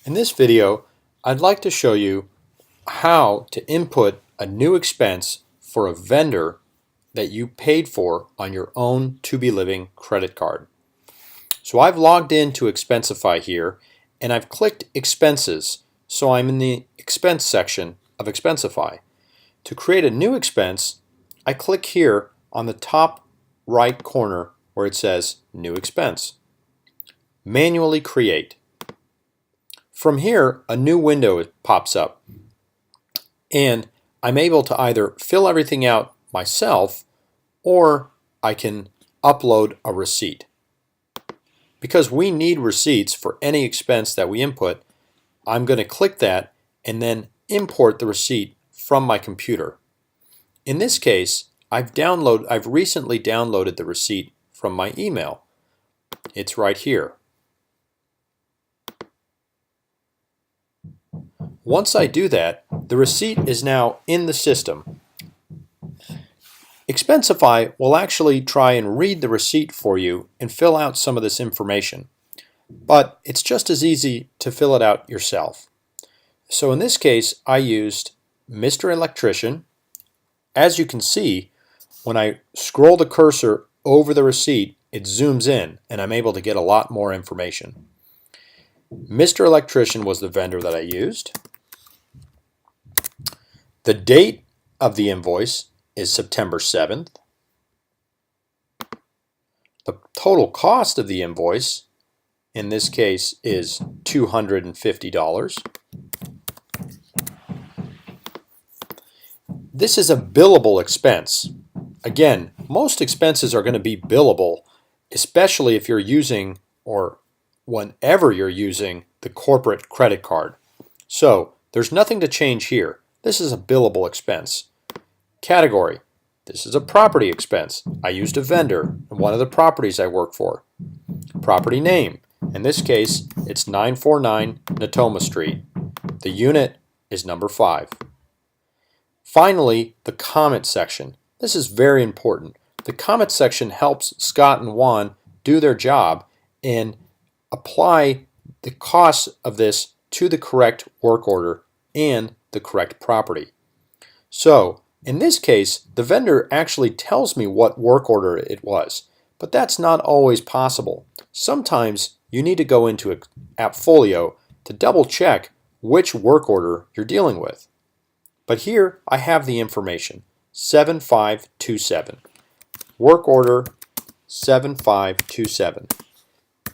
In this video, I'd like to show you how to input a new expense for a vendor that you paid for on your own To Be Living credit card. So I've logged into Expensify here and I've clicked Expenses, so I'm in the expense section of Expensify. To create a new expense, I click here on the top right corner where it says New Expense. Manually create. From here, a new window pops up, and I'm able to either fill everything out myself or I can upload a receipt. Because we need receipts for any expense that we input, I'm going to click that and then import the receipt from my computer. In this case, I've recently downloaded the receipt from my email. It's right here. Once I do that, the receipt is now in the system. Expensify will actually try and read the receipt for you and fill out some of this information, but it's just as easy to fill it out yourself. So in this case, I used Mr. Electrician. As you can see, when I scroll the cursor over the receipt, it zooms in and I'm able to get a lot more information. Mr. Electrician was the vendor that I used. The date of the invoice is September 7th. The total cost of the invoice, in this case, is $250. This is a billable expense. Again, most expenses are going to be billable, especially if you're using or whenever you're using the corporate credit card. So there's nothing to change here. This is a billable expense. Category. This is a property expense. I used a vendor in one of the properties I work for. Property name. In this case, it's 949 Natoma Street. The unit is number 5. Finally, the comment section. This is very important. The comment section helps Scott and Juan do their job and apply the costs of this to the correct work order and the correct property. So, in this case, the vendor actually tells me what work order it was, but that's not always possible. Sometimes you need to go into Appfolio to double check which work order you're dealing with. But here I have the information, 7527. Work order 7527.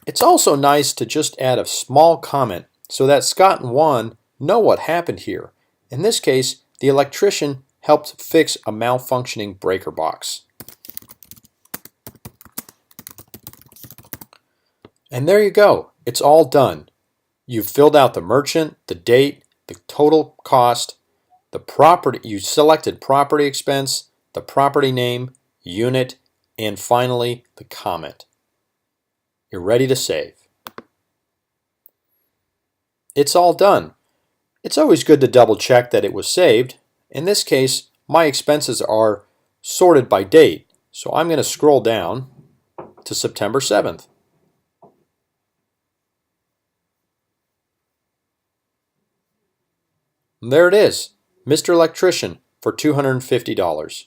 It's also nice to just add a small comment so that Scott and Juan know what happened here. In this case, the electrician helped fix a malfunctioning breaker box. And there you go. It's all done. You've filled out the merchant, the date, the total cost, the property, you selected property expense, the property name, unit, and finally the comment. You're ready to save. It's all done. It's always good to double check that it was saved. In this case, my expenses are sorted by date, so I'm going to scroll down to September 7th. And there it is, Mr. Electrician for $250.